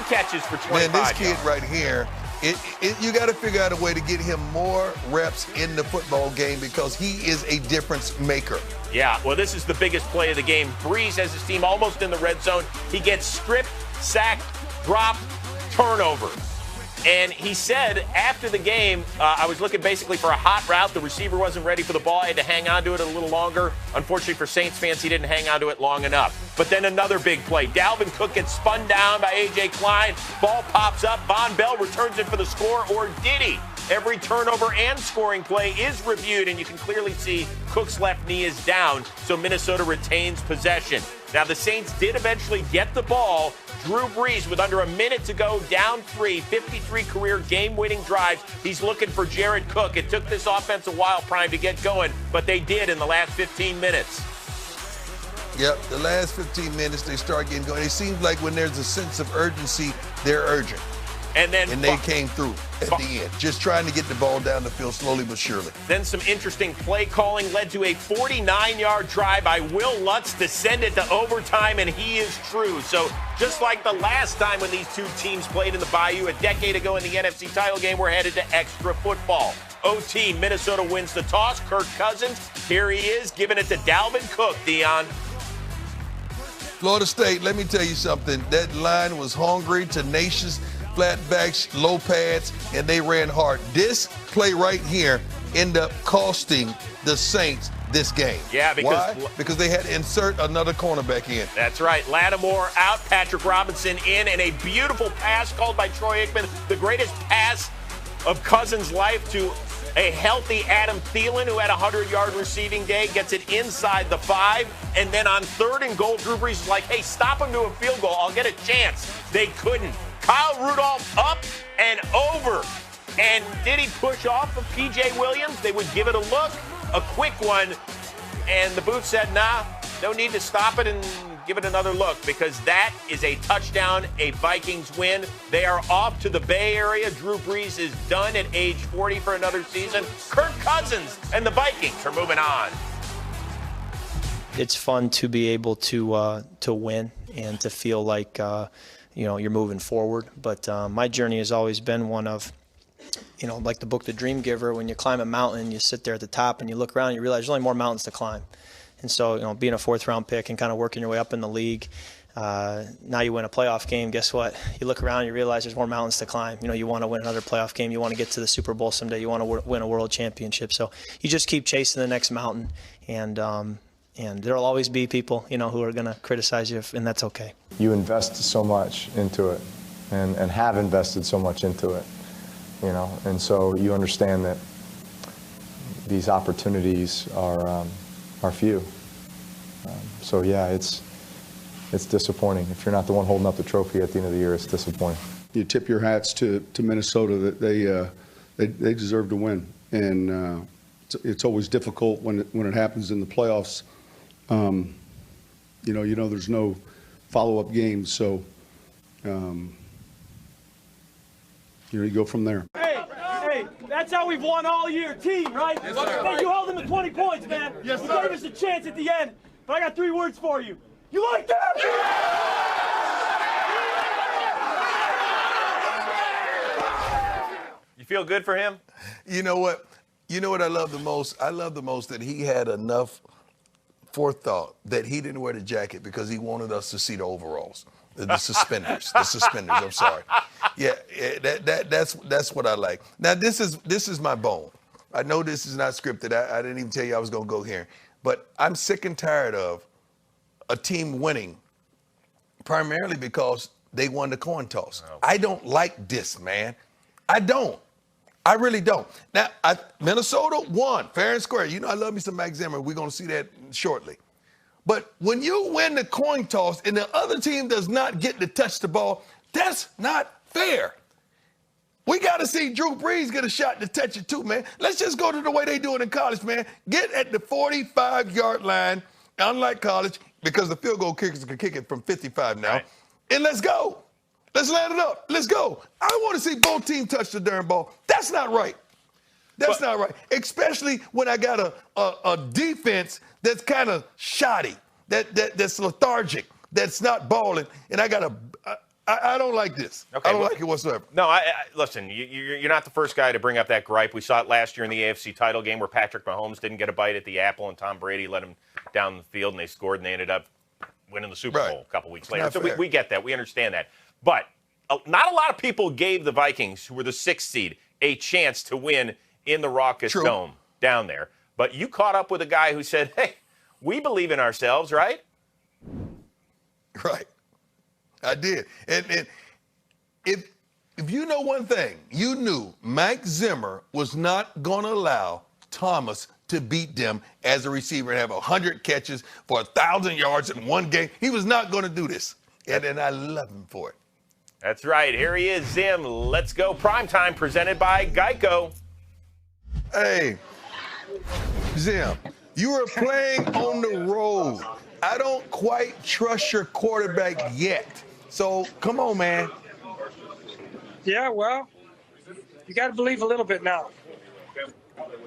catches for 25 Man, this kid yards. right here, you got to figure out a way to get him more reps in the football game because he is a difference maker. Yeah, well, this is the biggest play of the game. Breeze has his team almost in the red zone. He gets stripped, sacked, dropped, turnover. And he said after the game, I was looking basically for a hot route. The receiver wasn't ready for the ball. I had to hang on to it a little longer. Unfortunately for Saints fans, he didn't hang on to it long enough. But then another big play. Dalvin Cook gets spun down by A.J. Klein. Ball pops up. Von Bell returns it for the score, or did he? Every turnover and scoring play is reviewed, and you can clearly see Cook's left knee is down, so Minnesota retains possession. Now, the Saints did eventually get the ball. Drew Brees, with under a minute to go, down 3, 53 career game-winning drives. He's looking for Jared Cook. It took this offense a while, Prime, to get going, but they did in the last 15 minutes. Yep, the last 15 minutes, they start getting going. It seems like when there's a sense of urgency, they're urgent. And they came through at the end, just trying to get the ball down the field slowly but surely. Then some interesting play calling led to a 49-yard drive by Will Lutz to send it to overtime, and he is true. So just like the last time when these two teams played in the Bayou a decade ago in the NFC title game, we're headed to extra football. OT, Minnesota wins the toss. K.Cousins, here he is, giving it to Dalvin Cook, Deion. Florida State, let me tell you something. That line was hungry, tenacious, flat backs, low pads, and they ran hard. This play right here ended up costing the Saints this game. Yeah, Why? Because they had to insert another cornerback in. That's right. Lattimore out, Patrick Robinson in, and a beautiful pass called by Troy Aikman. The greatest pass of Cousins' life to a healthy Adam Thielen, who had a 100-yard receiving day, gets it inside the 5. And then on 3rd and goal, Drew Brees is like, hey, stop him to a field goal. I'll get a chance. They couldn't. Kyle Rudolph up and over. And did he push off of P.J. Williams? They would give it a look, a quick one. And the booth said, nah, no need to stop it and give it another look, because that is a touchdown, a Vikings win. They are off to the Bay Area. Drew Brees is done at age 40 for another season. K.Cousins and the Vikings are moving on. It's fun to be able to win and to feel like you're moving forward. But my journey has always been one of, like the book The Dream Giver, when you climb a mountain, you sit there at the top and you look around and you realize there's only more mountains to climb. And so, being a 4th-round pick and kind of working your way up in the league, now you win a playoff game, guess what? You look around and you realize there's more mountains to climb. You want to win another playoff game. You want to get to the Super Bowl someday. You want to win a world championship. So you just keep chasing the next mountain. And there'll always be people, who are going to criticize you, and that's okay. You invest so much into it and have invested so much into it, and so you understand that these opportunities are few. So yeah, it's disappointing. If you're not the one holding up the trophy at the end of the year, it's disappointing. You tip your hats to Minnesota that they deserve to win, and it's always difficult when it happens in the playoffs. There's no follow-up games, so you go from there. Hey, that's how we've won all year, team, right? Yes, hey, you held them to 20 points, man. Yes, you gave us a chance at the end, but I got 3 words for you. You like that? You feel good for him? You know what? I love the most? I love the most that he had enough forethought that he didn't wear the jacket because he wanted us to see the overalls, the suspenders. I'm sorry. Yeah, that's what I like. Now this is my bone. I know this is not scripted. I didn't even tell you I was gonna go here, but I'm sick and tired of a team winning primarily because they won the coin toss. Oh. I don't like this, man. I don't. I really don't. Now, Minnesota won, fair and square. I love me some Max Zimmer. We're going to see that shortly. But when you win the coin toss and the other team does not get to touch the ball, that's not fair. We got to see Drew Brees get a shot to touch it too, man. Let's just go to the way they do it in college, man. Get at the 45-yard line, unlike college, because the field goal kickers can kick it from 55 now. Right. And let's go. Let's land it up. Let's go. I want to see both teams touch the darn ball. That's not right. That's not right. Especially when I got a defense that's kind of shoddy, that's lethargic, that's not balling, and I got I don't like this. Okay, I don't like it whatsoever. No, listen, you're not the first guy to bring up that gripe. We saw it last year in the AFC title game where Patrick Mahomes didn't get a bite at the apple and Tom Brady let him down the field and they scored and they ended up winning the Super Bowl a couple weeks later. So we get that. We understand that. But not a lot of people gave the Vikings, who were the 6th seed, a chance to win in the raucous dome down there. But you caught up with a guy who said, hey, we believe in ourselves, right? Right. I did. And if you know one thing, you knew Mike Zimmer was not going to allow Thomas to beat them as a receiver and have 100 catches for 1,000 yards in one game. He was not going to do this. And I love him for it. That's right. Here he is, Zim. Let's go. Primetime presented by Geico. Hey, Zim, you are playing on the road. I don't quite trust your quarterback yet. So, come on, man. Yeah, well, you got to believe a little bit now.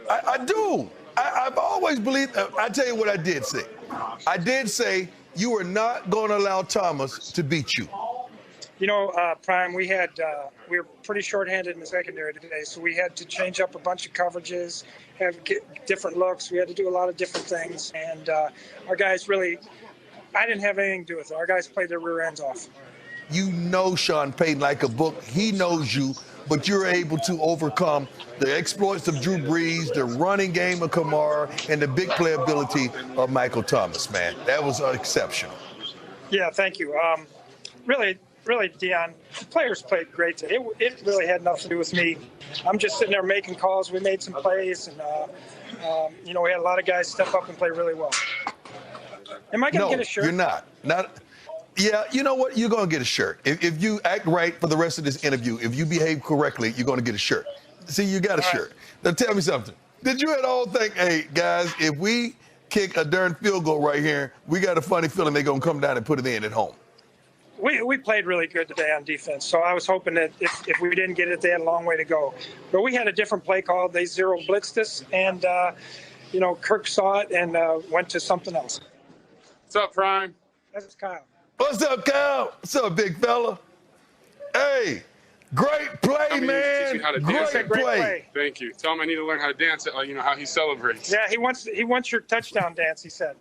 I do. I've always believed. I tell you what I did say. I did say you were not going to allow Thomas to beat you. You know, Prime, we were pretty shorthanded in the secondary today, so we had to change up a bunch of coverages, have different looks. We had to do a lot of different things, and our guys really, I didn't have anything to do with it. Our guys played their rear ends off. You know Sean Payton like a book. He knows you, but you're able to overcome the exploits of Drew Brees, the running game of Kamara, and the big playability of Michael Thomas, man. That was exceptional. Yeah, thank you. Really, Deion, the players played great today. It really had nothing to do with me. I'm just sitting there making calls. We made some plays, and, we had a lot of guys step up and play really well. Am I going to get a shirt? You're not. Yeah, you know what? You're going to get a shirt. If you act right for the rest of this interview, if you behave correctly, you're going to get a shirt. See, you got a shirt. Now, tell me something. Did you at all think, hey, guys, if we kick a darn field goal right here, we got a funny feeling they're going to come down and put it in at home? We played really good today on defense, so I was hoping that if we didn't get it, they had a long way to go. But we had a different play call. They zero blitzed us, and, Kirk saw it and went to something else. What's up, Prime? That's Kyle. What's up, Kyle? What's up, big fella? Hey, great play, man. Teach me how to great dance. play. Thank you. Tell him I need to learn how to dance. How he celebrates. Yeah, he wants your touchdown dance, he said.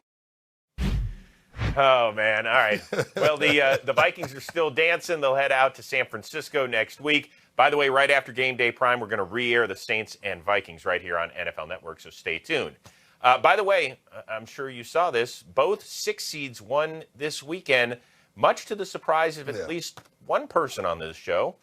Oh, man. All right. Well, the Vikings are still dancing. They'll head out to San Francisco next week. By the way, right after Game Day Prime, we're going to re-air the Saints and Vikings right here on NFL Network, so stay tuned. By the way, I'm sure you saw this. Both 6 seeds won this weekend, much to the surprise of at least one person on this show.